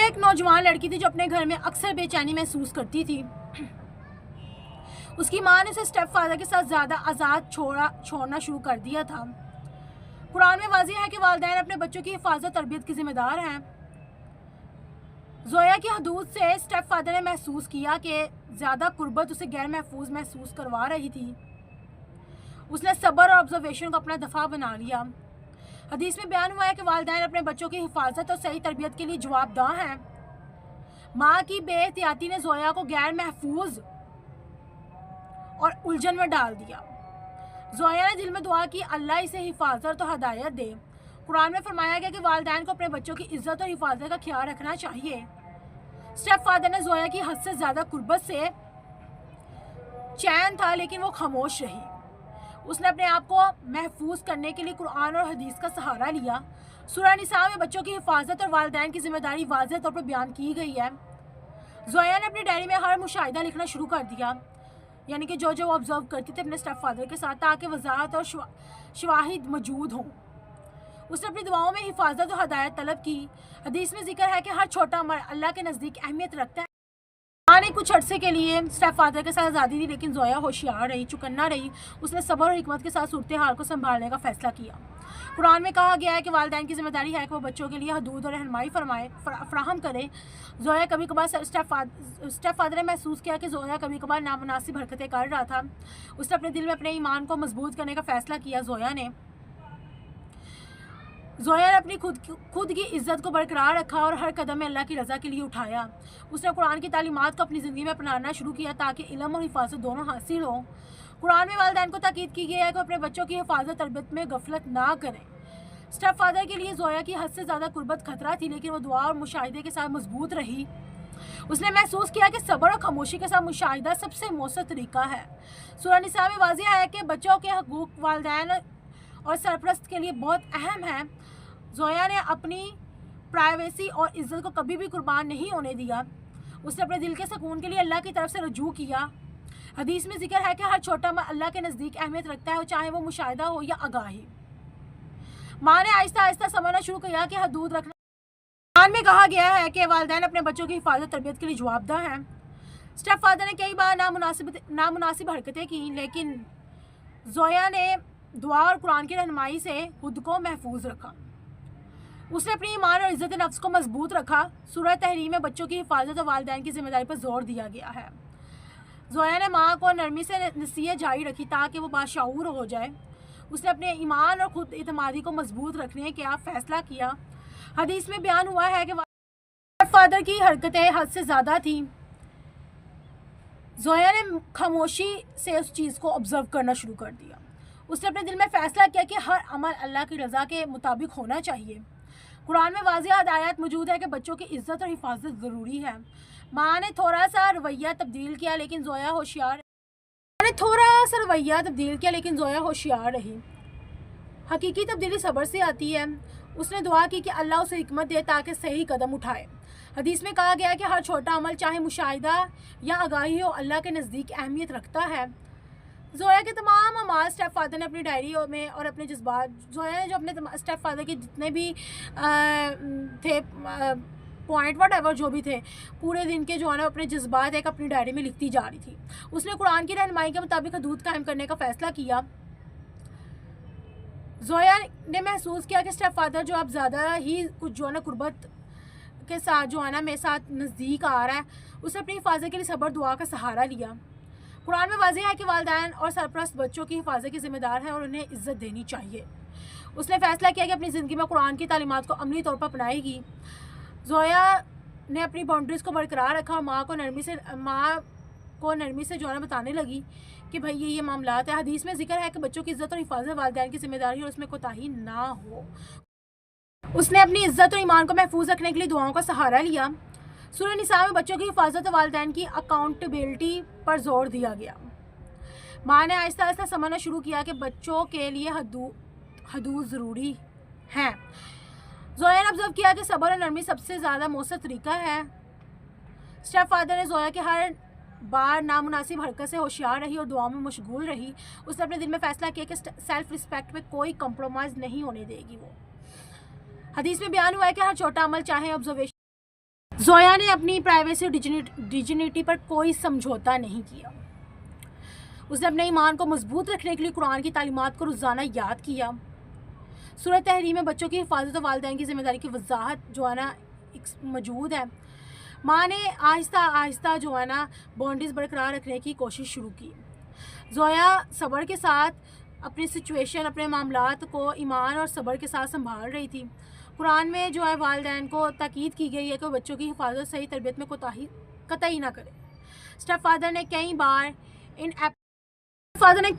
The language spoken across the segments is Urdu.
ایک نوجوان لڑکی تھی جو اپنے گھر میں اکثر بے چینی محسوس کرتی تھی۔ اس کی ماں نے اسے اسٹیپ فادر کے ساتھ زیادہ آزاد چھوڑنا شروع کر دیا تھا۔ قرآن میں واضح ہے کہ والدین اپنے بچوں کی حفاظت و تربیت کی ذمہ دار ہیں۔ زویا کی حدود سے اسٹیپ فادر نے محسوس کیا کہ زیادہ قربت اسے غیر محفوظ محسوس کروا رہی تھی۔ اس نے صبر اور آبزرویشن کو اپنا دفاع بنا لیا۔ حدیث میں بیان ہوا ہے کہ والدین اپنے بچوں کی حفاظت اور صحیح تربیت کے لیے جواب دہ ہیں۔ ماں کی بے احتیاطی نے زویا کو غیر محفوظ اور الجھن میں ڈال دیا۔ زویا نے دل میں دعا کی اللہ اسے حفاظت و ہدایت دے۔ قرآن میں فرمایا گیا کہ والدین کو اپنے بچوں کی عزت اور حفاظت کا خیال رکھنا چاہیے۔ اسٹیپ فادر نے زویا کی حد سے زیادہ قربت سے چین تھا، لیکن وہ خاموش رہی۔ اس نے اپنے آپ کو محفوظ کرنے کے لیے قرآن اور حدیث کا سہارا لیا۔ سورہ نساء میں بچوں کی حفاظت اور والدین کی ذمہ داری واضح طور پر بیان کی گئی ہے۔ زویا نے اپنی ڈائری میں ہر مشاہدہ لکھنا شروع کر دیا، یعنی کہ جو وہ آبزرو کرتی تھی اپنے اسٹیپ فادر کے ساتھ، تاکہ وضاحت اور شواہد موجود ہوں۔ اس نے اپنی دعاؤں میں حفاظت و ہدایت طلب کی۔ حدیث میں ذکر ہے کہ ہر چھوٹا عمل اللہ کے نزدیک اہمیت رکھتا ہے۔ ماں نے کچھ عرصے کے لیے اسٹیپ فادر کے ساتھ آزادی دی، لیکن زویا ہوشیار رہی، چکنا رہی۔ اس نے صبر اور حکمت کے ساتھ صورتحال کو سنبھالنے کا فیصلہ کیا۔ قرآن میں کہا گیا ہے کہ والدین کی ذمہ داری ہے کہ وہ بچوں کے لیے حدود اور رہنمائی فراہم کرے۔ زویا کبھی کبھار اسٹیپ فادر نے محسوس کیا کہ زویا کبھی کبھار نامناسب حرکتیں کر رہا تھا۔ اس نے اپنے دل میں اپنے ایمان کو مضبوط کرنے کا فیصلہ کیا۔ زویا نے اپنی خود کی عزت کو برقرار رکھا اور ہر قدم میں اللہ کی رضا کے لیے اٹھایا۔ اس نے قرآن کی تعلیمات کو اپنی زندگی میں اپنانا شروع کیا تاکہ علم اور حفاظت دونوں حاصل ہوں۔ قرآن میں والدین کو تاکید کی گئی ہے کہ وہ اپنے بچوں کی حفاظت تربیت میں غفلت نہ کریں۔ اسٹیپ فادر کے لیے زویا کی حد سے زیادہ قربت خطرہ تھی، لیکن وہ دعا اور مشاہدے کے ساتھ مضبوط رہی۔ اس نے محسوس کیا کہ صبر اور خاموشی کے ساتھ مشاہدہ سب سے مؤثر طریقہ ہے۔ سورہ نساء میں واضح ہے کہ بچوں کے حقوق والدین اور سرپرست کے لیے بہت اہم ہیں۔ زویا نے اپنی پرائیویسی اور عزت کو کبھی بھی قربان نہیں ہونے دیا۔ اس نے اپنے دل کے سکون کے لیے اللہ کی طرف سے رجوع کیا۔ حدیث میں ذکر ہے کہ ہر چھوٹا عمل اللہ کے نزدیک اہمیت رکھتا ہے، چاہے وہ مشاہدہ ہو یا آگاہی۔ ماں نے آہستہ آہستہ سمجھنا شروع کیا کہ حدود رکھنا۔ قرآن میں کہا گیا ہے کہ والدین اپنے بچوں کی حفاظت تربیت کے لیے جواب دہ ہیں۔ اسٹیپ فادر نے کئی بار نامناسب حرکتیں کی، لیکن زویا نے دعا اور قرآن کی رہنمائی سے خود کو محفوظ رکھا۔ اس نے اپنی ایمان اور عزت نفس کو مضبوط رکھا۔ سورہ تحریم میں بچوں کی حفاظت اور والدین کی ذمہ داری پر زور دیا گیا ہے۔ زویا نے ماں کو نرمی سے نصیحت جاری رکھی تاکہ وہ باشعور ہو جائے۔ اس نے اپنے ایمان اور خود اعتمادی کو مضبوط رکھنے کا فیصلہ کیا۔ حدیث میں بیان ہوا ہے کہ فادر کی حرکتیں حد سے زیادہ تھیں۔ زویا نے خاموشی سے اس چیز کو آبزرو کرنا شروع کر دیا۔ اس نے اپنے دل میں فیصلہ کیا کہ ہر عمل اللہ کی رضا کے مطابق ہونا چاہیے۔ قرآن میں واضح ہدایت موجود ہے کہ بچوں کی عزت اور حفاظت ضروری ہے۔ ماں نے تھوڑا سا رویہ تبدیل کیا، لیکن زویا ہوشیار رہی۔ حقیقی تبدیلی صبر سے آتی ہے۔ اس نے دعا کی کہ اللہ اسے حکمت دے تاکہ صحیح قدم اٹھائے۔ حدیث میں کہا گیا ہے کہ ہر چھوٹا عمل چاہے مشاہدہ یا آگاہی ہو، اللہ کے نزدیک اہمیت رکھتا ہے۔ زویا کے تمام اعمال اسٹیپ فادر نے اپنی ڈائری میں اور اپنے جذبات، زویا نے جو اپنے اسٹیپ فادر کے جتنے بھی تھے پوائنٹ وٹ ایور جو بھی تھے، پورے دن کے جو ہے نا اپنے جذبات ایک اپنی ڈائری میں لکھتی جا رہی تھی۔ اس نے قرآن کی رہنمائی کے مطابق حدود قائم کرنے کا فیصلہ کیا۔ زویا نے محسوس کیا کہ اسٹیپ فادر جو اب زیادہ ہی کچھ جو ہے نا قربت کے ساتھ جو ہے نا میرے ساتھ نزدیک آ رہا ہے۔ اس نے اپنی حفاظت کے لیے صبر دعا کا سہارا لیا۔ قرآن میں واضح ہے کہ والدین اور سرپرست بچوں کی حفاظت کی ذمہ دار ہیں اور انہیں عزت دینی چاہیے۔ اس نے فیصلہ کیا کہ اپنی زندگی میں قرآن کی تعلیمات کو عملی طور پر اپنائے گی۔ زویا نے اپنی باؤنڈریز کو برقرار رکھا اور ماں کو نرمی سے جو ہے نا بتانے لگی کہ بھائی یہ معاملات ہیں۔ حدیث میں ذکر ہے کہ بچوں کی عزت اور حفاظت والدین کی ذمہ داری اور اس میں کوتاہی نہ ہو۔ اس نے اپنی عزت اور ایمان کو محفوظ رکھنے کے لیے دعاؤں کا سہارا لیا۔ سورہ نساء میں بچوں کی حفاظت اور والدین کی اکاؤنٹیبلٹی پر زور دیا گیا۔ ماں نے آہستہ آہستہ سمجھنا شروع کیا کہ بچوں کے لیے حدود ضروری ہیں۔ زویا نے آبزرو کیا کہ صبر اور نرمی سب سے زیادہ مؤثر طریقہ ہے۔ اسٹیپ فادر نے زویا کے ہر بار نامناسب حرکت سے ہوشیار رہی اور دعاؤں میں مشغول رہی۔ اس نے اپنے دل میں فیصلہ کیا کہ سیلف رسپیکٹ میں کوئی کمپرومائز نہیں ہونے دے گی۔ وہ حدیث میں بیان ہوا ہے کہ ہر چھوٹا عمل چاہے آبزرویشن زویا نے اپنی پرائیویسی اور ڈیجنیٹی پر کوئی سمجھوتا نہیں کیا. اس نے اپنے ایمان کو مضبوط رکھنے کے لیے قرآن کی تعلیمات کو روزانہ یاد کیا. سورہ تحریم میں بچوں کی حفاظت و والدین کی ذمہ داری کی وضاحت جو ہے نا موجود ہے. ماں نے آہستہ آہستہ جو ہے نا باؤنڈریز برقرار رکھنے کی کوشش شروع کی. زویا صبر کے ساتھ اپنی سچویشن، اپنے معاملات کو ایمان اور صبر کے ساتھ سنبھال رہی تھی. قرآن میں جو ہے والدین کو تاکید کی گئی ہے کہ وہ بچوں کی حفاظت، صحیح تربیت میں کوتاہی قطعی نہ کرے. اسٹیپ فادر نے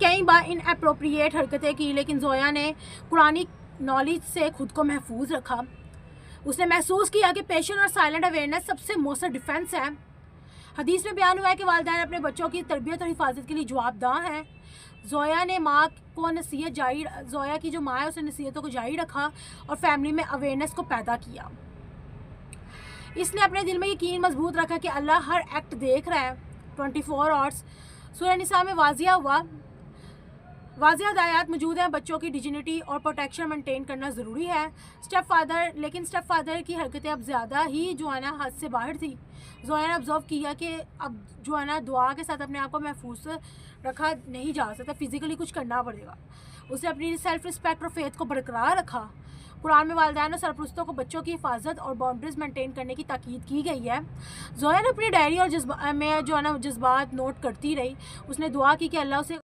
کئی بار ان اپروپریٹ حرکتیں کی، لیکن زویا نے قرآنی نالج سے خود کو محفوظ رکھا. اس نے محسوس کیا کہ پیشن اور سائلنٹ اویئرنیس سب سے مؤثر ڈیفینس ہے. حدیث میں بیان ہوا ہے کہ والدین اپنے بچوں کی تربیت اور حفاظت کے لیے جواب دہ ہیں. زویا کی جو ماں ہے اس نے نصیحتوں کو جاری رکھا اور فیملی میں اویئرنیس کو پیدا کیا. اس نے اپنے دل میں یقین مضبوط رکھا کہ اللہ ہر ایکٹ دیکھ رہا ہے 24 آورس. سورہ نساء میں واضح ہدایات موجود ہیں. بچوں کی ڈیجنیٹی اور پروٹیکشن مینٹین کرنا ضروری ہے. اسٹیپ فادر کی حرکتیں اب زیادہ ہی جو ہے نا حد سے باہر تھی. زویا نے آبزرو کیا کہ اب جو ہے نا دعا کے ساتھ اپنے آپ کو محفوظ رکھا نہیں جا سکتا، فزیکلی کچھ کرنا پڑے گا. اس نے اپنی سیلف رسپیکٹ اور فیتھ کو برقرار رکھا. قرآن میں والدین اور سرپرستوں کو بچوں کی حفاظت اور باؤنڈریز مینٹین کرنے کی تاکید کی گئی ہے. زویا نے اپنی ڈائری اور جذبات نوٹ کرتی رہی. اس نے دعا کی کہ اللہ اسے